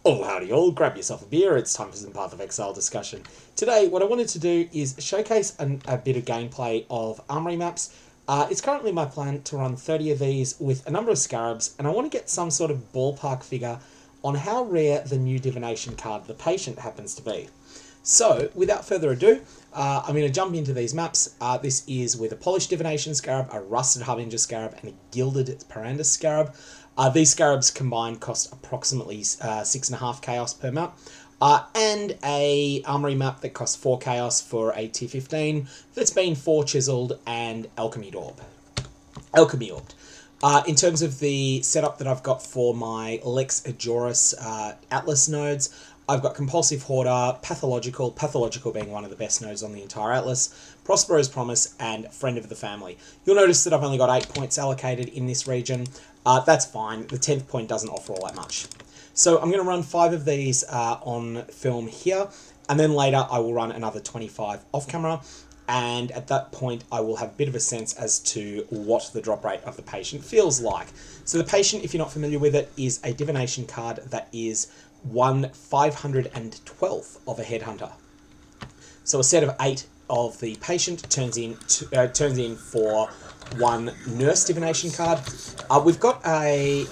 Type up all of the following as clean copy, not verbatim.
Oh, howdy all, grab yourself a beer, it's time for some Path of Exile discussion. Today, what I wanted to do is showcase a bit of gameplay of Armory maps. It's currently my plan to run 30 of these with a number of scarabs, and I want to get some sort of ballpark figure on how rare the new divination card, the Patient, happens to be. So, without further ado, I'm going to jump into these maps. This is with a Polished Divination scarab, a Rusted Harbinger scarab, and a Gilded Perandus scarab. These scarabs combined cost approximately 6.5 chaos per map. And a Armory map that costs 4 chaos for a tier 15 that's been 4 chiseled and alchemy orbed. In terms of the setup that I've got for my Lex Ajoris Atlas nodes, I've got Compulsive Hoarder, Pathological being one of the best nodes on the entire Atlas, Prospero's Promise, and Friend of the Family. You'll notice that I've only got 8 points allocated in this region. That's fine. The 10th point doesn't offer all that much. So I'm going to run 5 of these on film here, and then later I will run another 25 off camera, and at that point I will have a bit of a sense as to what the drop rate of the Patient feels like. So the Patient, if you're not familiar with it, is a divination card that is 1/512th of a Headhunter. So a set of 8 of the Patient turns in for 1 Nurse divination card. We've got the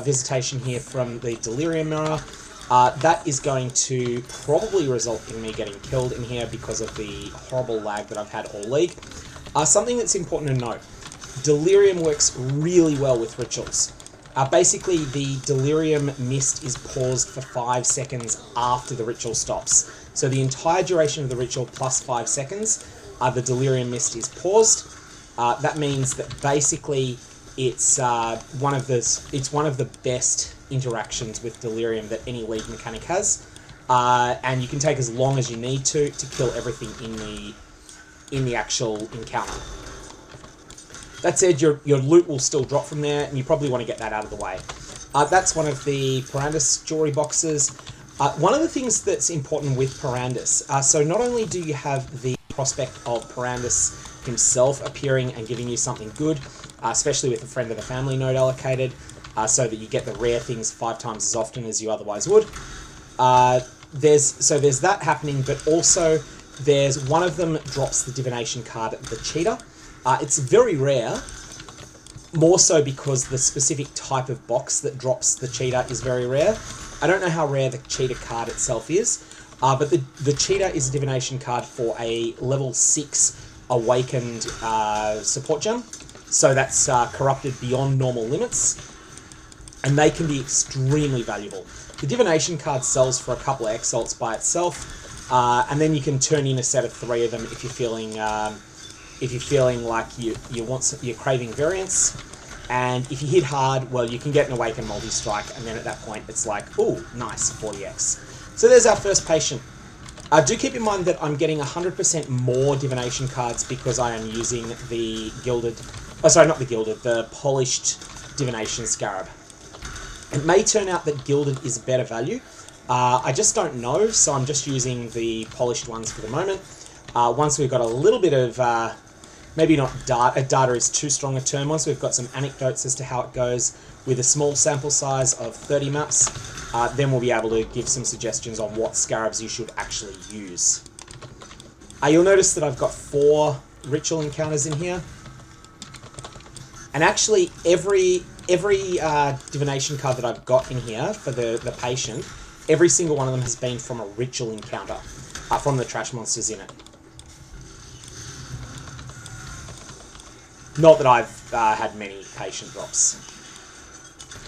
visitation here from the Delirium Mirror. That is going to probably result in me getting killed in here because of the horrible lag that I've had all league. Something that's important to note: Delirium works really well with rituals. Basically, the Delirium Mist is paused for 5 seconds after the ritual stops. So the entire duration of the ritual plus 5 seconds, the Delirium Mist is paused. That means that basically it's one of the best interactions with Delirium that any League mechanic has, and you can take as long as you need to kill everything in the actual encounter. That said, your loot will still drop from there, and you probably want to get that out of the way. That's one of the Perandus jewelry boxes. One of the things that's important with Perandus, so not only do you have the prospect of Perandus himself appearing and giving you something good, especially with a Friend of the Family node allocated, so that you get the rare things 5 times as often as you otherwise would. There's that happening, but also there's one of them drops the divination card, the Cheetah. It's very rare, more so because the specific type of box that drops the Cheetah is very rare. I don't know how rare the Cheetah card itself is, but the Cheetah is a divination card for a level 6 awakened support gem, so that's corrupted beyond normal limits, and they can be extremely valuable. The divination card sells for a couple of exalts by itself, and then you can turn in a set of 3 of them if you're feeling like you're craving variance. And if you hit hard, well, you can get an Awaken multi-strike, and then at that point it's like, ooh, nice, 40x. So there's our first Patient. Do keep in mind that I'm getting 100% more divination cards because I am using the the Polished Divination Scarab. It may turn out that Gilded is better value. I just don't know, so I'm just using the Polished ones for the moment. Once we've got a little bit of, maybe not data is too strong a term, once we've got some anecdotes as to how it goes with a small sample size of 30 maps, then we'll be able to give some suggestions on what scarabs you should actually use. You'll notice that I've got 4 ritual encounters in here, and actually every divination card that I've got in here for the Patient, every single one of them has been from a ritual encounter, from the trash monsters in it. Not that I've had many Patient drops.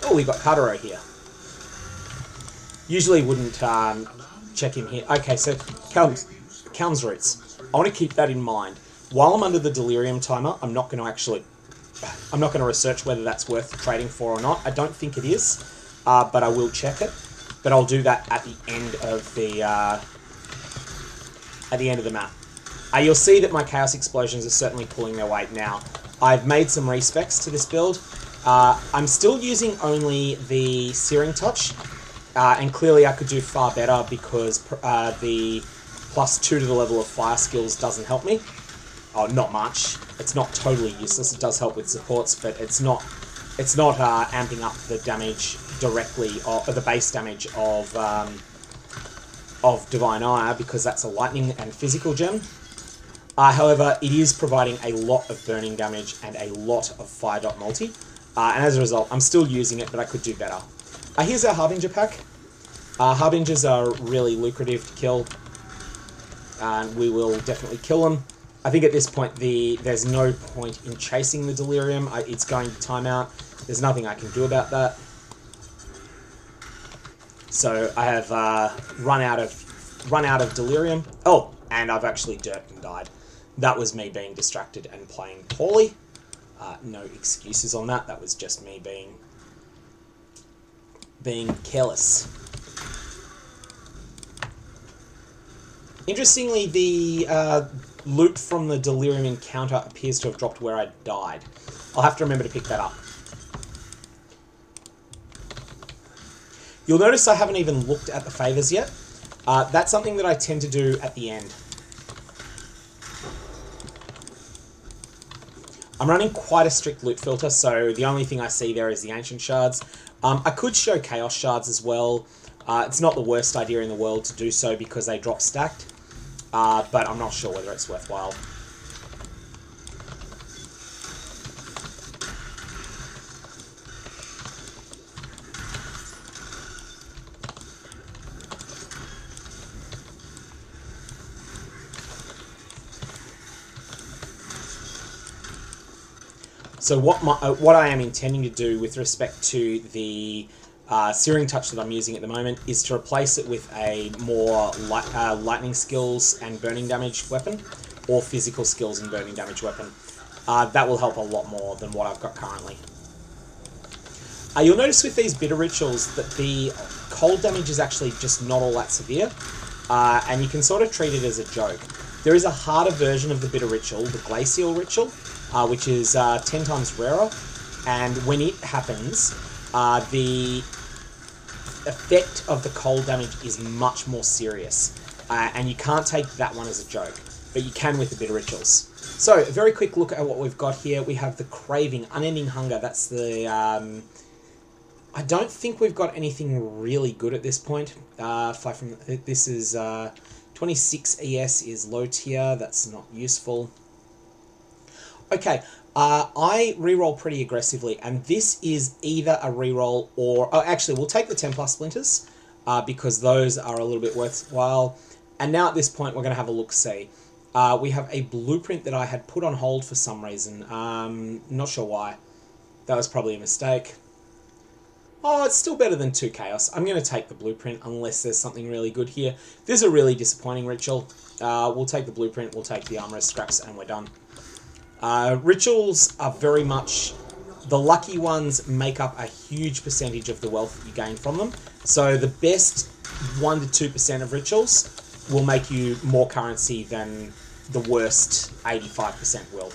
Oh, we've got Cutero here. Usually wouldn't check him here. Okay, so Kelm's Roots. I want to keep that in mind. While I'm under the Delirium timer, I'm not going to research whether that's worth trading for or not. I don't think it is, but I will check it. But I'll do that at the end of the map. You'll see that my Chaos Explosions are certainly pulling their weight now. I've made some respecs to this build. I'm still using only the Searing Touch, and clearly I could do far better because the +2 to the level of fire skills doesn't help me. Oh, not much. It's not totally useless. It does help with supports, but it's not It's not amping up the damage directly, or the base damage of Divine Ire, because that's a lightning and physical gem. However, it is providing a lot of burning damage and a lot of fire dot multi. And as a result, I'm still using it, but I could do better. Here's our Harbinger pack. Harbingers are really lucrative to kill, and we will definitely kill them. I think at this point there's no point in chasing the Delirium. It's going to timeout. There's nothing I can do about that. So I have run out of Delirium. Oh, and I've actually derped and died. That was me being distracted and playing poorly. No excuses on that. That was just me being careless. Interestingly, the loot from the Delirium encounter appears to have dropped where I died. I'll have to remember to pick that up. You'll notice I haven't even looked at the favors yet. That's something that I tend to do at the end. I'm running quite a strict loot filter, so the only thing I see there is the Ancient Shards. I could show Chaos Shards as well. It's not the worst idea in the world to do so because they drop stacked, but I'm not sure whether it's worthwhile. So what I am intending to do with respect to the Searing Touch that I'm using at the moment is to replace it with a more lightning skills and burning damage weapon, or physical skills and burning damage weapon. That will help a lot more than what I've got currently. You'll notice with these bitter rituals that the cold damage is actually just not all that severe, and you can sort of treat it as a joke. There is a harder version of the bitter ritual, the glacial ritual, which is 10 times rarer, and when it happens, the effect of the cold damage is much more serious, and you can't take that one as a joke, but you can with the bitter rituals. So, a very quick look at what we've got here. We have the Craving, Unending Hunger. That's the... I don't think we've got anything really good at this point. This is 26 ES is low tier. That's not useful. Okay, I reroll pretty aggressively, and this is either a reroll or... Oh, actually, we'll take the Templar Splinters, because those are a little bit worthwhile. And now at this point, we're going to have a look-see. We have a blueprint that I had put on hold for some reason. Not sure why. That was probably a mistake. Oh, it's still better than 2 Chaos. I'm going to take the blueprint unless there's something really good here. This is a really disappointing ritual. We'll take the blueprint, we'll take the Armorer's Scraps, and we're done. Rituals are very much... The lucky ones make up a huge percentage of the wealth that you gain from them. So the best 1 to 2% of rituals will make you more currency than the worst 85% will.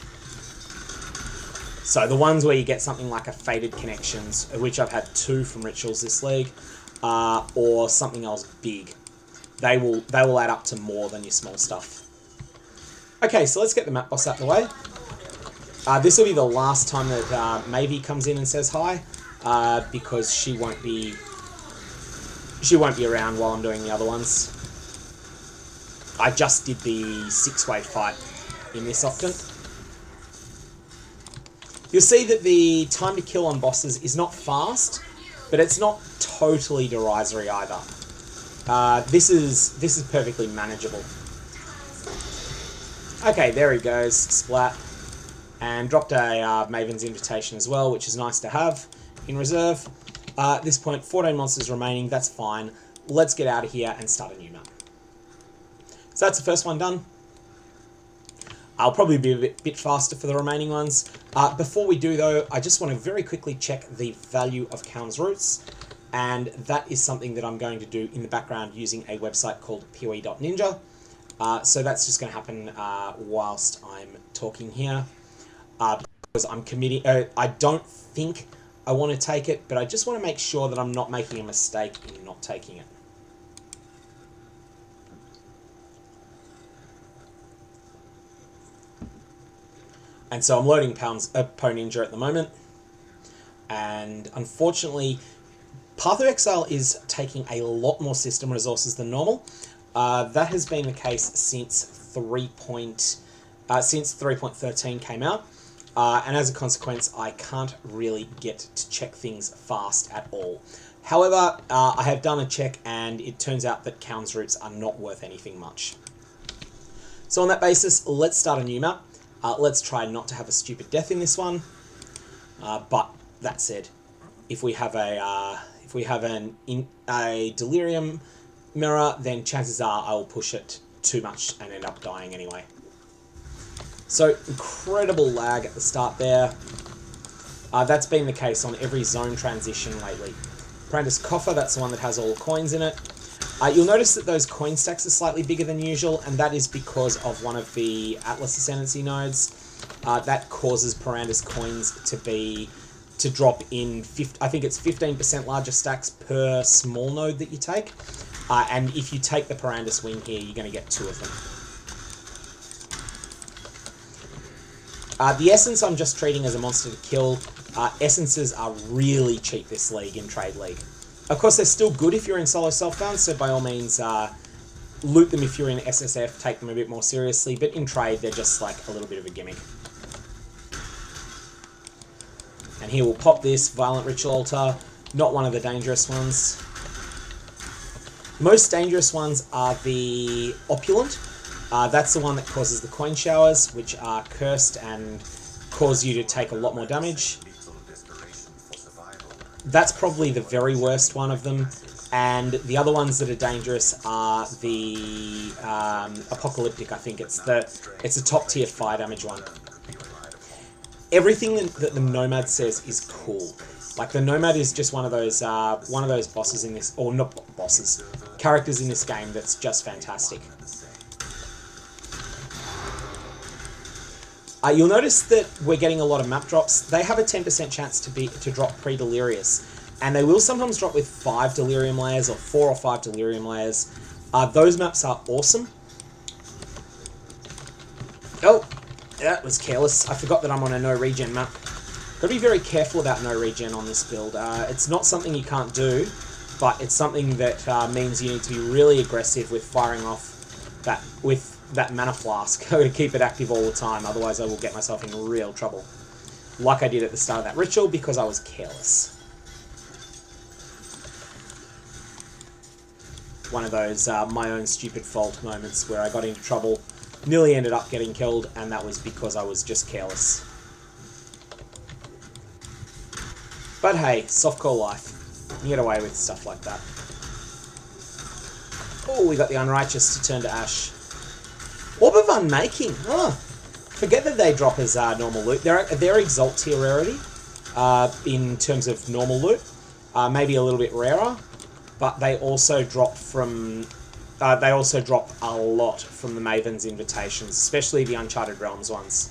So the ones where you get something like a Fated Connections, of which I've had 2 from rituals this league, or something else big, they will add up to more than your small stuff. Okay, so let's get the map boss out of the way. This will be the last time that Mavie comes in and says hi, because she won't be around while I'm doing the other ones. I just did the 6-wave fight in this octant. You'll see that the time to kill on bosses is not fast, but it's not totally derisory either. This is perfectly manageable. Okay, there he goes, splat. And dropped a Maven's Invitation as well, which is nice to have in reserve. At this point, 14 monsters remaining, that's fine. Let's get out of here and start a new map. So that's the first one done. I'll probably be a bit faster for the remaining ones. Before we do though, I just want to very quickly check the value of Kaon's Roots, and that is something that I'm going to do in the background using a website called poe.ninja. So that's just going to happen whilst I'm talking here. Because I'm committing... I don't think I want to take it, but I just want to make sure that I'm not making a mistake in not taking it. And so I'm loading Poe Ninja at the moment. and unfortunately, Path of Exile is taking a lot more system resources than normal. That has been the case since 3.13 came out, and as a consequence, I can't really get to check things fast at all. However, I have done a check, and it turns out that Kaun's roots are not worth anything much. So on that basis, let's start a new map. Let's try not to have a stupid death in this one. But that said, if we have a delirium mirror, then chances are I will push it too much and end up dying anyway. So incredible lag at the start there. That's been the case on every zone transition lately. Perandus Coffer, that's the one that has all the coins in it. You'll notice that those coin stacks are slightly bigger than usual, and that is because of one of the Atlas Ascendancy nodes. That causes Perandus coins to drop in, I think it's 15% larger stacks per small node that you take. And if you take the Perandus wing here, you're going to get 2 of them. The Essence I'm just treating as a monster to kill. Essences are really cheap this league in Trade League. Of course, they're still good if you're in solo self-found, so by all means, loot them if you're in SSF, take them a bit more seriously, but in Trade, they're just like a little bit of a gimmick. And here we'll pop this Violent Ritual Altar, not one of the dangerous ones. Most dangerous ones are the Opulent. That's the one that causes the coin showers, which are cursed and cause you to take a lot more damage. That's probably the very worst one of them. And the other ones that are dangerous are the Apocalyptic, I think. It's a top tier fire damage one. Everything that the Nomad says is cool. Like, the Nomad is just one of those bosses in this, or not bosses, characters in this game that's just fantastic. You'll notice that we're getting a lot of map drops. They have a 10% chance to drop pre-Delirious, and they will sometimes drop with 5 Delirium layers or 4 or 5 Delirium layers. Those maps are awesome. Oh, that was careless. I forgot that I'm on a no regen map. Got to be very careful about no regen on this build. It's not something you can't do, but it's something that means you need to be really aggressive with firing off that mana flask. I'm going to keep it active all the time, otherwise I will get myself in real trouble. Like I did at the start of that ritual, because I was careless. One of those my own stupid fault moments where I got into trouble, nearly ended up getting killed, and that was because I was just careless. But hey, softcore life. You get away with stuff like that. Oh, we got the Unrighteous to turn to ash. Orb of Unmaking. Oh, forget that they drop as normal loot. They're Exalt tier rarity in terms of normal loot. Maybe a little bit rarer, but they also drop from. They also drop a lot from the Maven's invitations, especially the Uncharted Realms ones.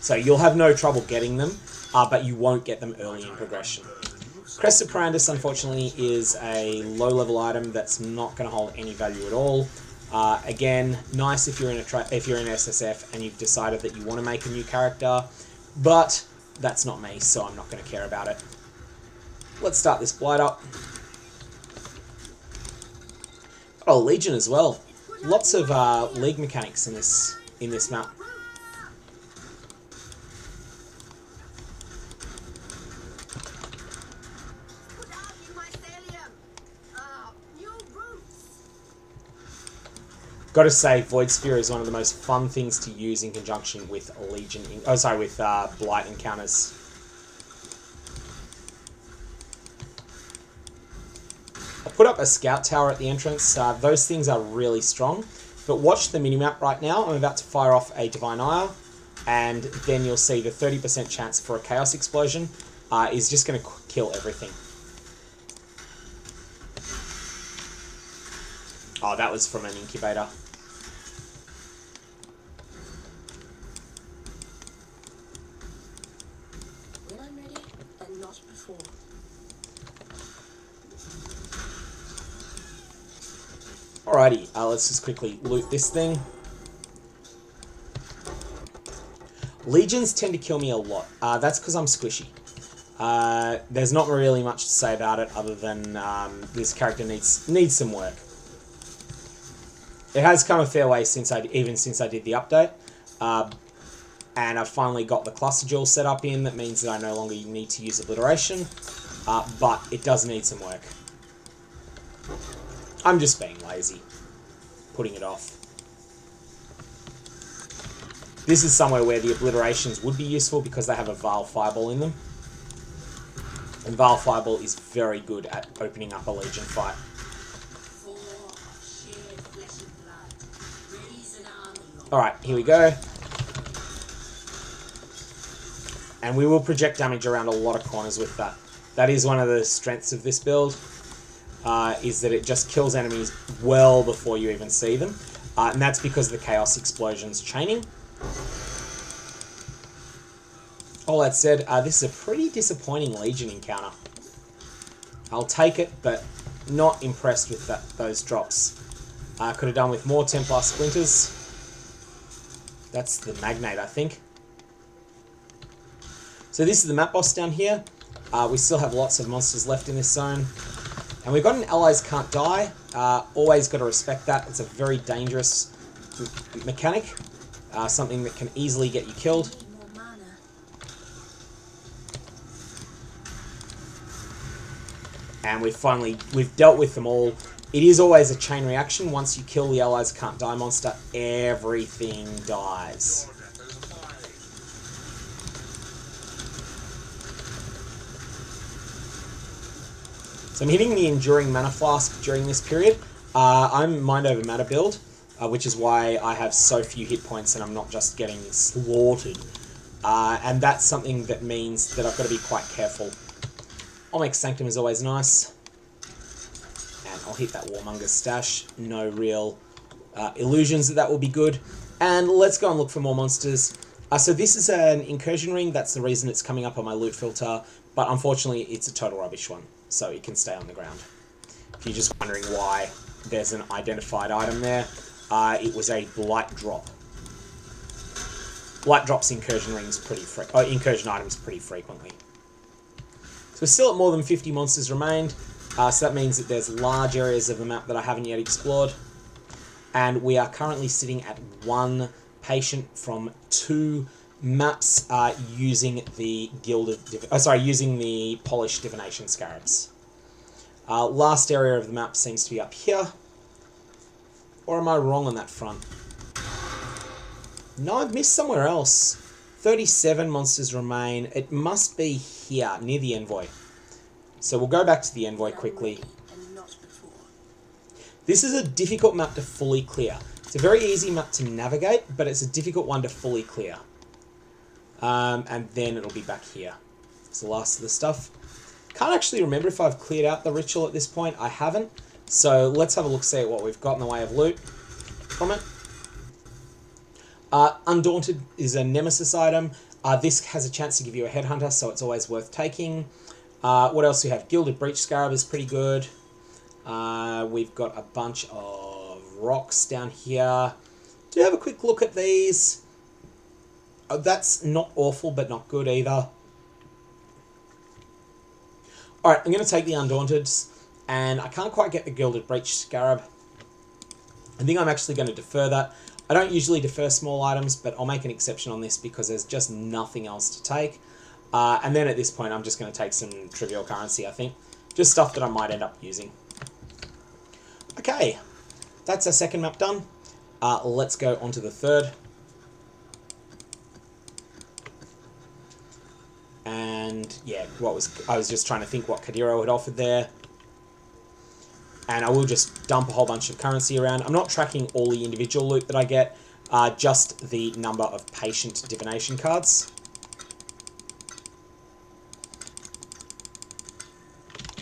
So you'll have no trouble getting them, but you won't get them early in progression. Crest of Perandus, unfortunately, is a low-level item that's not going to hold any value at all. Again, nice if you're in SSF and you've decided that you want to make a new character, but that's not me, so I'm not going to care about it. Let's start this Blight up. Oh, Legion as well. Lots of League mechanics in this map. Got to say, Void Sphere is one of the most fun things to use in conjunction with Legion. With Blight encounters. I put up a scout tower at the entrance. Those things are really strong. But watch the minimap right now. I'm about to fire off a Divine Ire, and then you'll see the 30% chance for a Chaos Explosion is just going to kill everything. Oh, that was from an incubator. When I'm ready, and not before. Alrighty, let's just quickly loot this thing. Legions tend to kill me a lot. That's because I'm squishy. There's not really much to say about it other than this character needs some work. It has come a fair way since I did the update. And I've finally got the cluster jewel set up in. That means that I no longer need to use obliteration. But it does need some work. I'm just being lazy. Putting it off. This is somewhere where the obliterations would be useful because they have a Vile Fireball in them. And Vile Fireball is very good at opening up a Legion fight. Alright, here we go. And we will project damage around a lot of corners with that. That is one of the strengths of this build, is that it just kills enemies well before you even see them. And that's because of the Chaos Explosions chaining. All that said, this is a pretty disappointing Legion encounter. I'll take it, but not impressed with those drops. Could have done with more Templar Splinters. That's the Magnate, I think. So this is the map boss down here. We still have lots of monsters left in this zone. And we've got an Allies Can't Die. Always got to respect that. It's a very dangerous mechanic. Something that can easily get you killed. And we've dealt with them all. It is always a chain reaction. Once you kill the Allies Can't Die monster, everything dies. So I'm hitting the Enduring Mana Flask during this period. I'm Mind Over Matter build, which is why I have so few hit points and I'm not just getting slaughtered. And that's something that means that I've got to be quite careful. Olmec Sanctum is always nice. And I'll hit that Warmonger's Stash. No real illusions that will be good. And let's go and look for more monsters. So this is an incursion ring. That's the reason it's coming up on my loot filter. But unfortunately, it's a total rubbish one. So it can stay on the ground. If you're just wondering why there's an identified item there, it was a Blight Drop. Blight drops incursion items pretty frequently. So we're still at more than 50 monsters remained. So that means that there's large areas of the map that I haven't yet explored. And we are currently sitting at 1 patient from 2 maps using the using the Polished Divination Scarabs. Last area of the map seems to be up here. Or am I wrong on that front? No, I've missed somewhere else. 37 monsters remain. It must be here, near the Envoy. So we'll go back to the Envoy quickly. This is a difficult map to fully clear. It's a very easy map to navigate, but it's a difficult one to fully clear. And then it'll be back here. It's the last of the stuff. Can't actually remember if I've cleared out the ritual at this point. I haven't. So let's have a look, see at what we've got in the way of loot from it. Undaunted is a Nemesis item. This has a chance to give you a Headhunter, so it's always worth taking. What else do we have? Gilded Breach Scarab is pretty good. We've got a bunch of rocks down here. Do you have a quick look at these? That's not awful, but not good either. Alright, I'm going to take the Undaunted, and I can't quite get the Gilded Breach Scarab. I think I'm actually going to defer that. I don't usually defer small items, but I'll make an exception on this because there's just nothing else to take. And then at this point, I'm just going to take some trivial currency, I think. Just stuff that I might end up using. Okay, that's our second map done. Let's go on to the third. And yeah, I was just trying to think what Kadiro had offered there. And I will just dump a whole bunch of currency around. I'm not tracking all the individual loot that I get, just the number of patient divination cards.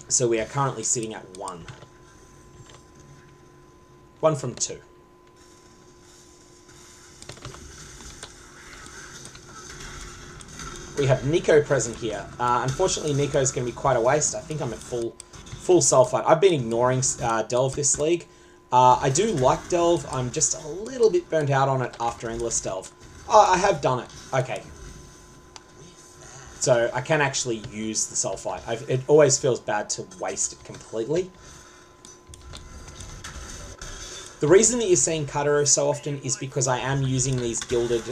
So we are currently sitting at 1. 1 from 2. We have Nico present here. Unfortunately, Nico is going to be quite a waste. I think I'm at full sulfite. I've been ignoring Delve this league. I do like Delve. I'm just a little bit burnt out on it after Endless Delve. Oh, I have done it. Okay. So I can actually use the sulfite. It always feels bad to waste it completely. The reason that you're seeing Kataro so often is because I am using these gilded...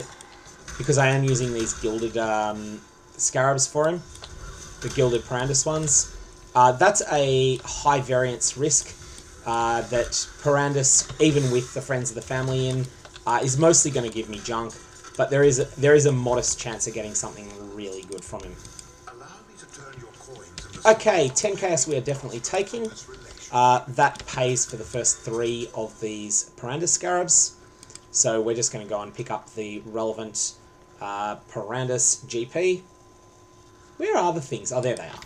scarabs for him. The Gilded Perandus ones. That's a high variance risk that Perandus, even with the Friends of the Family in, is mostly going to give me junk. But there is a modest chance of getting something really good from him. Okay, 10 chaos we are definitely taking. That pays for the first 3 of these Perandus scarabs. So we're just going to go and pick up the relevant Perandus GP. Where are the things? Oh, there they are.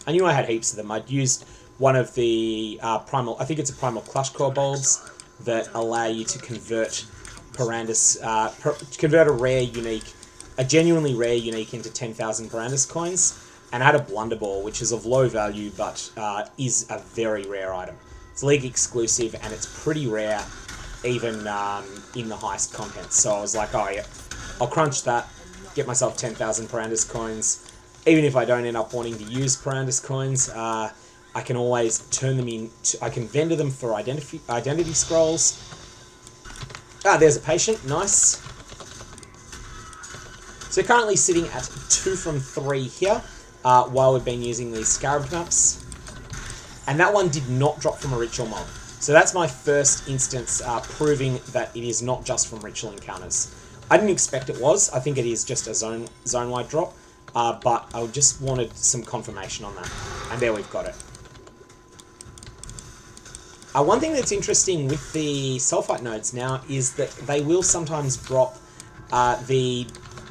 I knew I had heaps of them. I'd used one of the primal... I think it's a primal clutch core bulbs that allow you to convert Perandus... convert a genuinely rare unique into 10,000 Perandus coins. And I had a blunderball, which is of low value, but is a very rare item. It's League exclusive, and it's pretty rare, even in the heist content. So I was like, oh yeah, I'll crunch that, get myself 10,000 Perandus coins. Even if I don't end up wanting to use Perandus coins, I can always turn them in. I can vendor them for identity scrolls. Ah, there's a patient. Nice. So currently sitting at 2 from 3 here. While we've been using these scarab maps. And that one did not drop from a ritual mob. So that's my first instance proving that it is not just from ritual encounters. I didn't expect it was. I think it is just a zone-wide drop. But I just wanted some confirmation on that. And there we've got it. One thing that's interesting with the sulfite nodes now is that they will sometimes drop the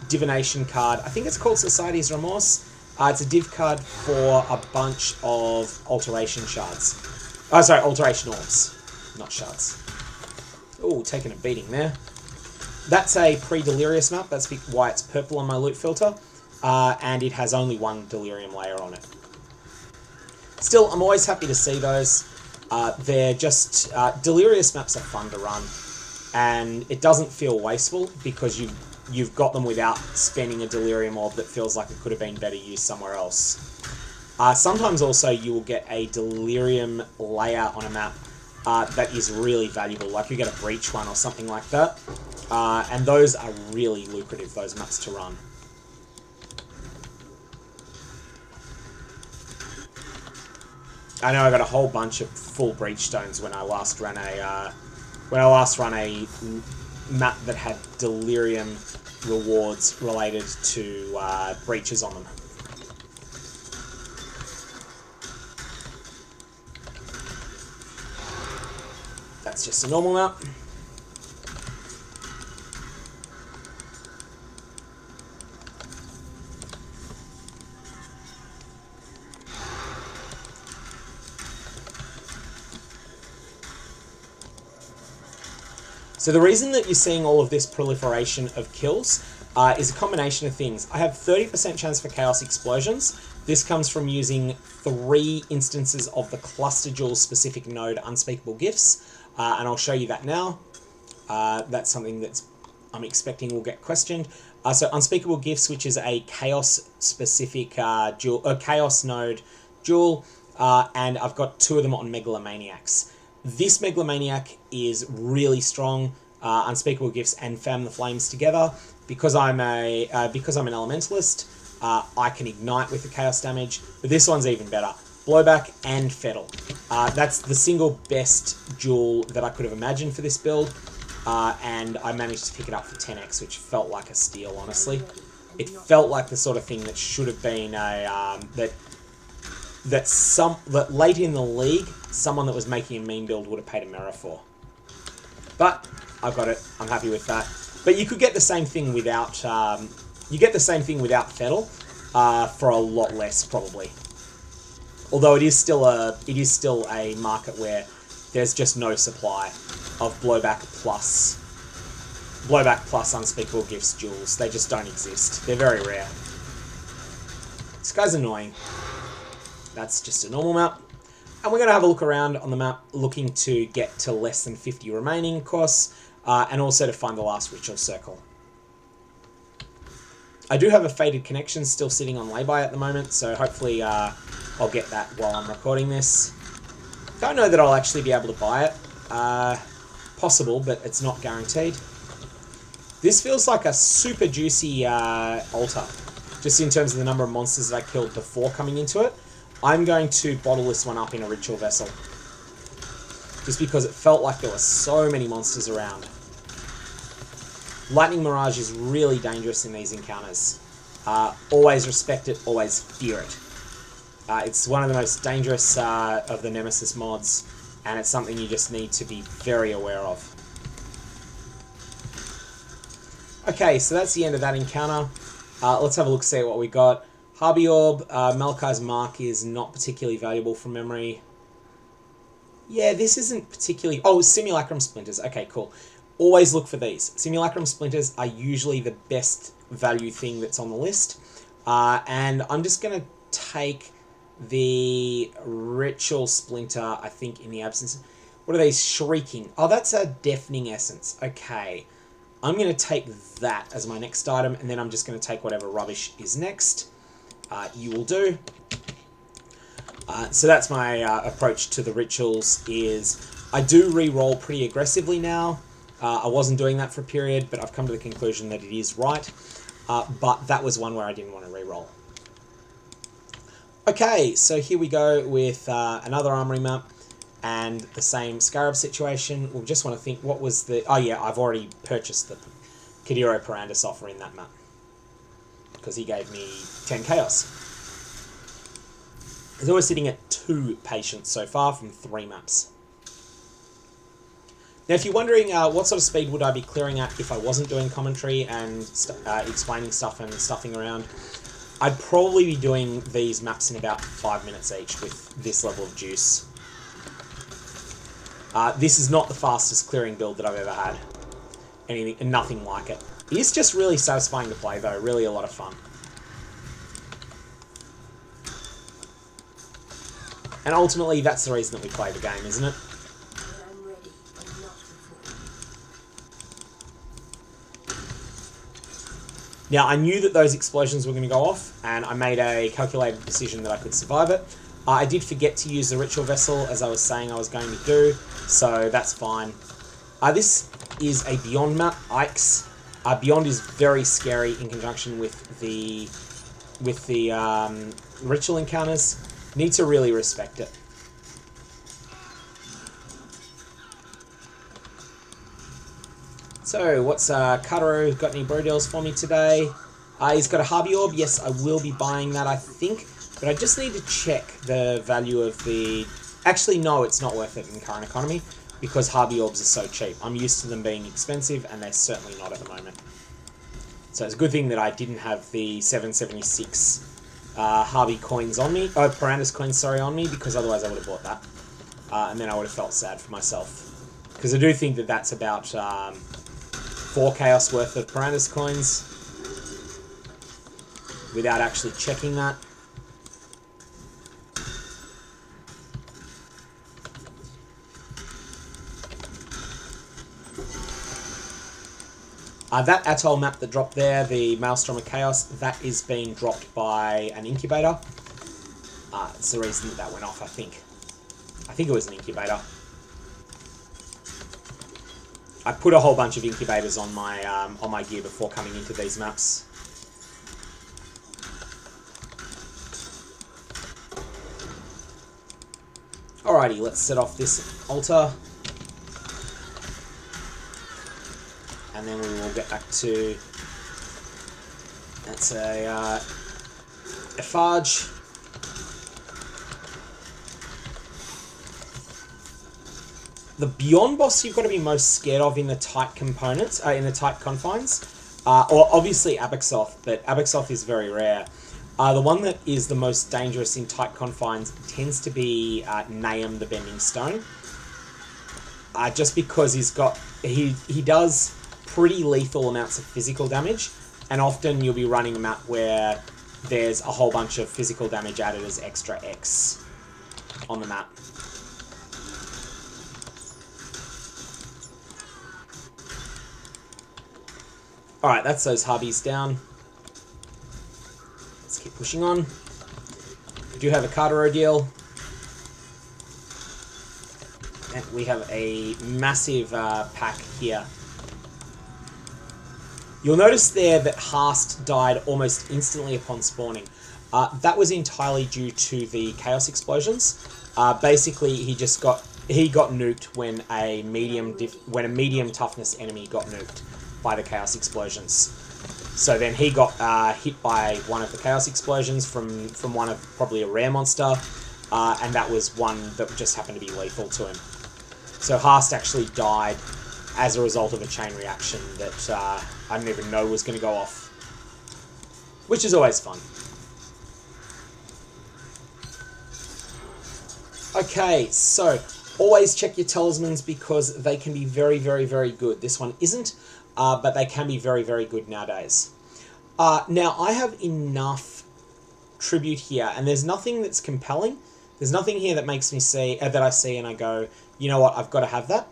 divination card. I think it's called Society's Remorse. It's a div card for a bunch of alteration shards. Oh, sorry, alteration orbs, not shards. Oh, taking a beating there. That's a pre-delirious map. That's why it's purple on my loot filter. And it has only 1 delirium layer on it. Still, I'm always happy to see those. They're just... delirious maps are fun to run. And it doesn't feel wasteful because you've got them without spending a delirium orb that feels like it could have been better used somewhere else. Sometimes also you will get a delirium layer on a map that is really valuable, like you get a breach one or something like that. And those are really lucrative, those maps to run. I know I got a whole bunch of full breach stones when I last ran a map that had delirium rewards related to breaches on them. That's just a normal map. So the reason that you're seeing all of this proliferation of kills is a combination of things. I have 30% chance for Chaos Explosions. This comes from using 3 instances of the Cluster Jewel specific node Unspeakable Gifts, and I'll show you that now. That's something that I'm expecting will get questioned. So Unspeakable Gifts, which is a Chaos specific Chaos node jewel, and I've got 2 of them on Megalomaniacs. This Megalomaniac is really strong. Unspeakable Gifts and Fan the Flames together. Because I'm an elementalist, I can ignite with the chaos damage. But this one's even better. Blowback and Fettle. That's the single best jewel that I could have imagined for this build. And I managed to pick it up for 10x, which felt like a steal, honestly. It felt like the sort of thing that should have been a that late in the league, someone that was making a meme build would have paid a mirror for. But I've got it. I'm happy with that. But you could get the same thing without Fettle for a lot less probably. Although it is still a market where there's just no supply of blowback plus Unspeakable Gifts jewels. They just don't exist. They're very rare. This guy's annoying. That's just a normal map. And we're going to have a look around on the map, looking to get to less than 50 remaining, of course, and also to find the last ritual circle. I do have a Faded Connection still sitting on lay-by at the moment, so hopefully I'll get that while I'm recording this. Don't know that I'll actually be able to buy it. Possible, but it's not guaranteed. This feels like a super juicy altar, just in terms of the number of monsters that I killed before coming into it. I'm going to bottle this one up in a ritual vessel, just because it felt like there were so many monsters around. Lightning Mirage is really dangerous in these encounters. Always respect it, always fear it. It's one of the most dangerous of the Nemesis mods, and it's something you just need to be very aware of. Okay, so that's the end of that encounter. Let's have a look, see what we got. Harby Orb, Malachi's Mark is not particularly valuable from memory. Yeah, this isn't particularly... Oh, Simulacrum Splinters. Okay, cool. Always look for these. Simulacrum Splinters are usually the best value thing that's on the list. And I'm just going to take the Ritual Splinter, I think, in the absence... What are these? Shrieking. Oh, that's a Deafening Essence. Okay. I'm going to take that as my next item, and then I'm just going to take whatever rubbish is next. You will do. So that's my approach to the rituals, is I do re-roll pretty aggressively now. I wasn't doing that for a period, but I've come to the conclusion that it is right. But that was one where I didn't want to re-roll. Okay, so here we go with another Armory map and the same scarab situation. We'll just want to think, what was the... Oh yeah, I've already purchased the Gilded Perandus offer in that map, because he gave me 10 chaos. So we're sitting at 2 patience so far from 3 maps. Now, if you're wondering what sort of speed would I be clearing at if I wasn't doing commentary and explaining stuff and stuffing around, I'd probably be doing these maps in about 5 minutes each with this level of juice. This is not the fastest clearing build that I've ever had. Anything, nothing like it. It is just really satisfying to play though, really a lot of fun. And ultimately, that's the reason that we play the game, isn't it? I'm ready, but not before. Now, I knew that those explosions were going to go off, and I made a calculated decision that I could survive it. I did forget to use the ritual vessel, as I was saying I was going to do, so that's fine. This is a Beyond map, Ike's. Beyond is very scary in conjunction with the ritual encounters. Need to really respect it. So, what's Kataru got any bro deals for me today? He's got a Harby Orb. Yes, I will be buying that, I think. But I just need to check the value of the... Actually, no, it's not worth it in current economy, because Harby Orbs are so cheap. I'm used to them being expensive, and they're certainly not at the moment. So it's a good thing that I didn't have the 776 Harby coins on me. Oh, Perandus coins, sorry, on me, because otherwise I would have bought that. And then I would have felt sad for myself. Because I do think that that's about 4 chaos worth of Perandus coins, without actually checking that. That atoll map that dropped there, the Maelstrom of Chaos, that is being dropped by an incubator. It's the reason that that went off, I think. I think it was an incubator. I put a whole bunch of incubators on my gear before coming into these maps. Alrighty, let's set off this altar. And then we will get back to... That's a Farge. The Beyond boss you've got to be most scared of in the tight components, in the tight confines, or obviously Abaxoth, but Abaxoth is very rare. The one that is the most dangerous in tight confines tends to be Nahum the Bending Stone, just because he does pretty lethal amounts of physical damage, and often you'll be running a map where there's a whole bunch of physical damage added as extra X on the map. Alright, that's those Harbies down. Pushing on. We do have a Cartero deal. And we have a massive pack here. You'll notice there that Hast died almost instantly upon spawning. That was entirely due to the Chaos Explosions. Basically, he got nuked when a medium toughness enemy got nuked by the Chaos Explosions. So then he got hit by one of the Chaos Explosions from one of probably a rare monster, and that was one that just happened to be lethal to him. So Hast actually died as a result of a chain reaction that I didn't even know was going to go off, which is always fun. Okay, so always check your talismans because they can be very, very, very good. This one isn't, but they can be very, very good nowadays. Now, I have enough tribute here, and there's nothing that's compelling. There's nothing here that makes me see, that I see and I go, you know what, I've got to have that.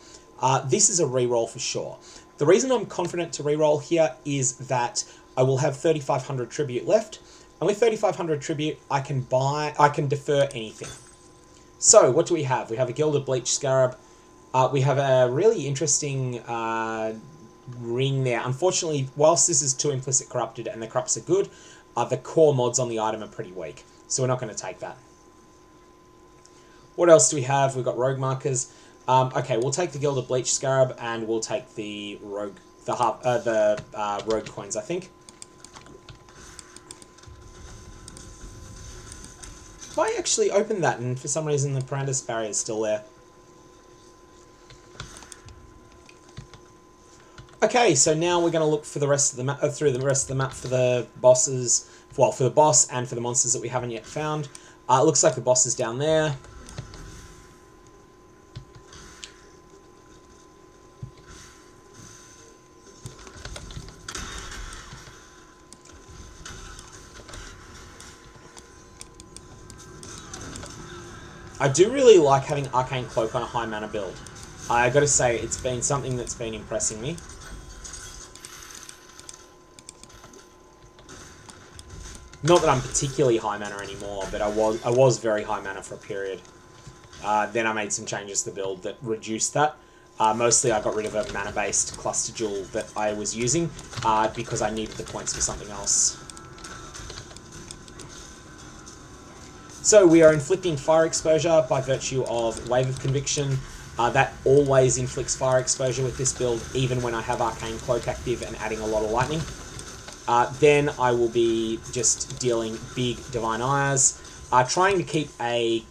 This is a reroll for sure. The reason I'm confident to reroll here is that I will have 3,500 tribute left, and with 3,500 tribute, I can defer anything. So, what do we have? We have a Gilded Bleach Scarab. We have a really interesting ring there. Unfortunately, whilst this is 2 Implicit Corrupted and the corrupts are good, the core mods on the item are pretty weak, so we're not going to take that. What else do we have? We've got Rogue Markers. Okay, we'll take the Gilded Bleach Scarab, and we'll take the Rogue, Rogue coins, I think. I actually opened that, and for some reason the Perandus barrier is still there. Okay, so now we're going to look for the rest of the map, through the rest of the map for the bosses, well, for the boss and for the monsters that we haven't yet found. It looks like the boss is down there. I do really like having Arcane Cloak on a high mana build. I gotta say, it's been something that's been impressing me. Not that I'm particularly high mana anymore, but I was very high mana for a period. Then I made some changes to the build that reduced that. Mostly I got rid of a mana-based cluster jewel that I was using because I needed the points for something else. So we are inflicting fire exposure by virtue of Wave of Conviction. That always inflicts fire exposure with this build, even when I have Arcane Cloak active and adding a lot of lightning. Then I will be just dealing big Divine Ires, trying to keep up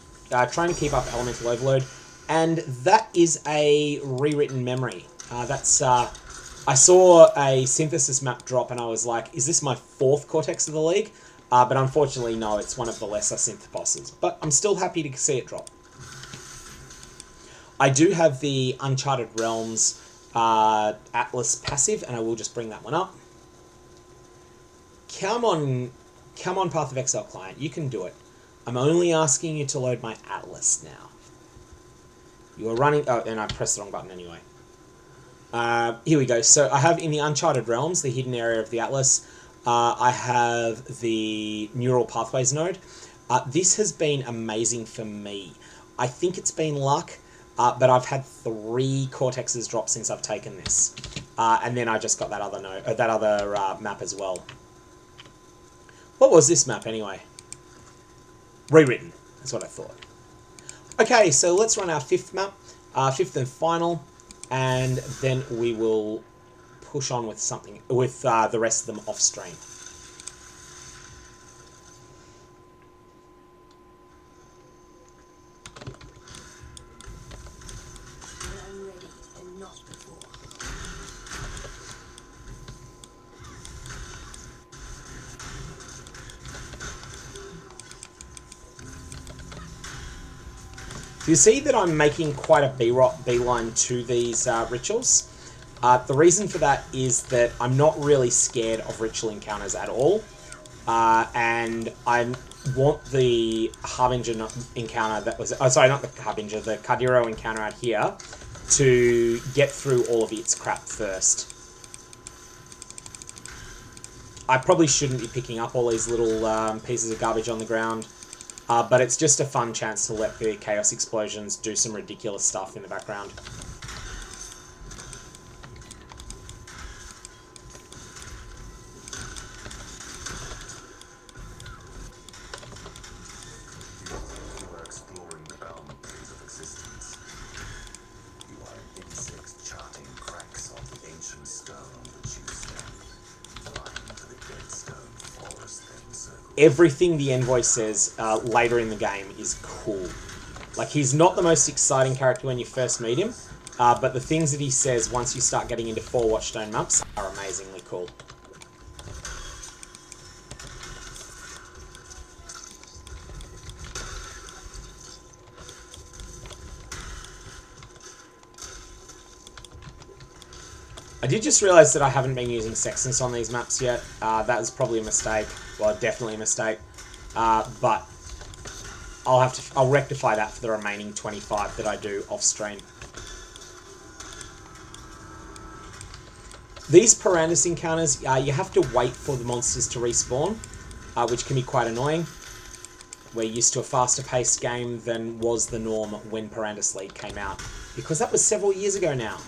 Elemental Overload, and that is a rewritten memory. I saw a synthesis map drop and I was like, is this my 4th Cortex of the League? But unfortunately, no, it's one of the lesser synth bosses. But I'm still happy to see it drop. I do have the Uncharted Realms Atlas passive, and I will just bring that one up. Come on, Path of Exile client, you can do it. I'm only asking you to load my Atlas now. You are running... Oh, and I pressed the wrong button anyway. Here we go. So I have in the Uncharted Realms, the hidden area of the Atlas, I have the Neural Pathways node. This has been amazing for me. I think it's been luck, but I've had 3 Cortexes drop since I've taken this. And then I just got that other node, that other map as well. What was this map anyway? Rewritten. That's what I thought. Okay, so let's run our 5th map, 5th and final, and then we will push on with something with the rest of them off stream. I'm ready and not before. You see that I'm making quite a beeline to these rituals. The reason for that is that I'm not really scared of ritual encounters at all, and I want the Harbinger encounter that was... Oh, sorry, not the Harbinger, the Cardero encounter out here to get through all of its crap first. I probably shouldn't be picking up all these little pieces of garbage on the ground, but it's just a fun chance to let the Chaos Explosions do some ridiculous stuff in the background. Everything the Envoy says later in the game is cool. Like, he's not the most exciting character when you first meet him, but the things that he says once you start getting into 4 Watchstone maps are amazingly cool. I did just realise that I haven't been using Sextants on these maps yet. That was probably a mistake. Well, definitely a mistake. But I'll rectify that for the remaining 25 that I do off stream. These Perandus encounters, you have to wait for the monsters to respawn, which can be quite annoying. We're used to a faster paced game than was the norm when Perandus League came out, because that was several years ago now.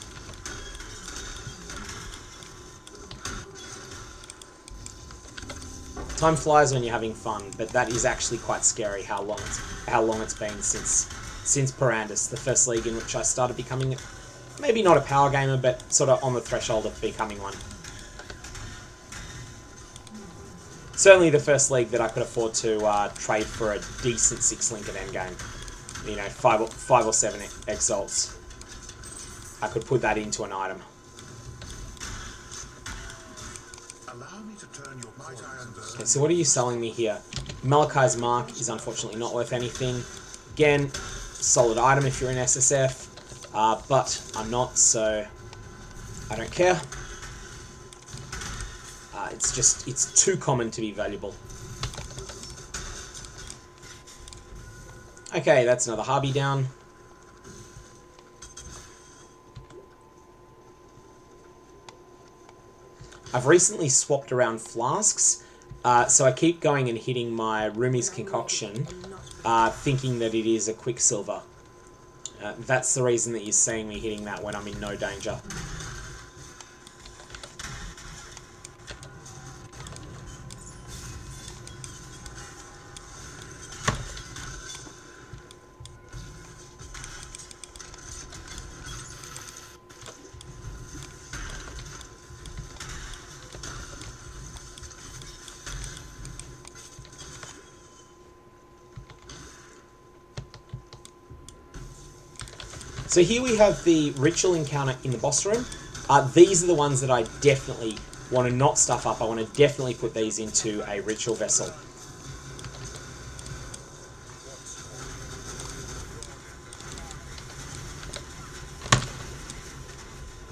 Time flies when you're having fun, but that is actually quite scary how long it's been since Perandus, the first league in which I started becoming, maybe not a power gamer, but sort of on the threshold of becoming one. Certainly the first league that I could afford to trade for a decent 6-link at endgame. You know, 5 or 7 exalts. I could put that into an item. Okay, so what are you selling me here? Malachi's Mark is unfortunately not worth anything. Again, solid item if you're in SSF, but I'm not, so I don't care. It's too common to be valuable. Okay, that's another Harby down. I've recently swapped around flasks, so I keep going and hitting my Rumi's Concoction, thinking that it is a Quicksilver. That's the reason that you're seeing me hitting that when I'm in no danger. So here we have the ritual encounter in the boss room. These are the ones that I definitely want to not stuff up. I want to definitely put these into a ritual vessel.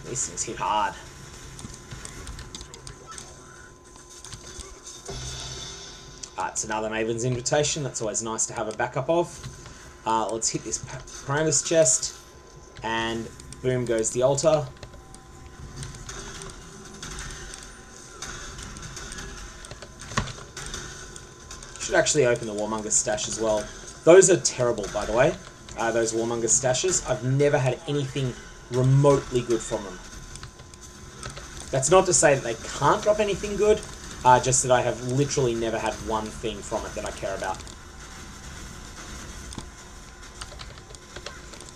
These things hit hard. It's another Maven's Invitation. That's always nice to have a backup of. Let's hit this Perandus chest. And boom goes the altar. Should actually open the Warmonger stash as well. Those are terrible, by the way. Those Warmonger stashes. I've never had anything remotely good from them. That's not to say that they can't drop anything good, just that I have literally never had one thing from it that I care about.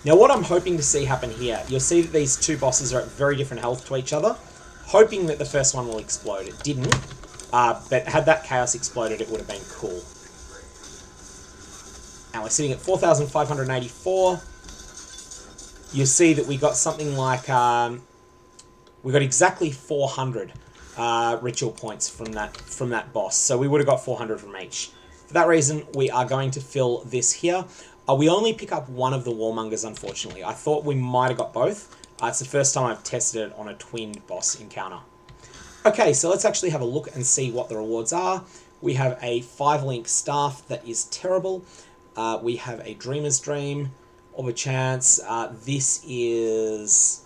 Now what I'm hoping to see happen here, you'll see that these two bosses are at very different health to each other, hoping that the first one will explode. It didn't, but had that chaos exploded, it would have been cool. Now we're sitting at 4,584. You see that we got something like, we got exactly 400 ritual points from that boss, so we would have got 400 from each. For that reason, we are going to fill this here. We only pick up one of the Warmongers, unfortunately. I thought we might have got both. It's the first time I've tested it on a twinned boss encounter. Okay, so let's actually have a look and see what the rewards are. We have a 5-link staff that is terrible. We have a Dreamer's Dream, Orb of Chance. This is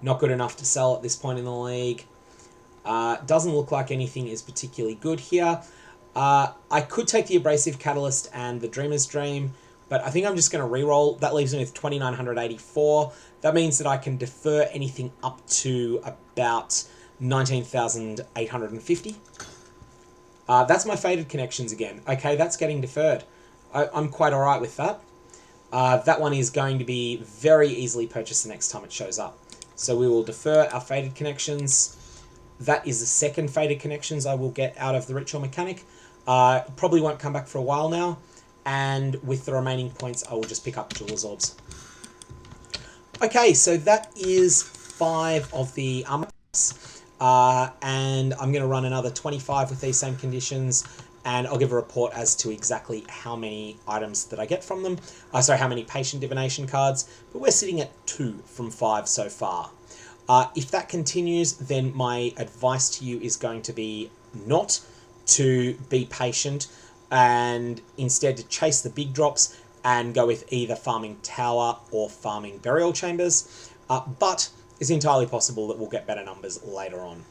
not good enough to sell at this point in the league. Doesn't look like anything is particularly good here. I could take the Abrasive Catalyst and the Dreamer's Dream, but I think I'm just going to reroll. That leaves me with 2,984. That means that I can defer anything up to about 19,850. That's my Faded Connections again. Okay, that's getting deferred. I'm quite alright with that. That one is going to be very easily purchased the next time it shows up. So we will defer our Faded Connections. That is the second Faded Connections I will get out of the Ritual Mechanic. Probably won't come back for a while now. And with the remaining points, I will just pick up Jeweler's Orbs. Okay, so that is 5 of the armor packs. And I'm going to run another 25 with these same conditions. And I'll give a report as to exactly how many items that I get from them. Sorry, how many Patient Divination cards. But we're sitting at 2 from 5 so far. If that continues, then my advice to you is going to be not to be patient and instead to chase the big drops and go with either farming Tower or farming Burial Chambers. But it's entirely possible that we'll get better numbers later on.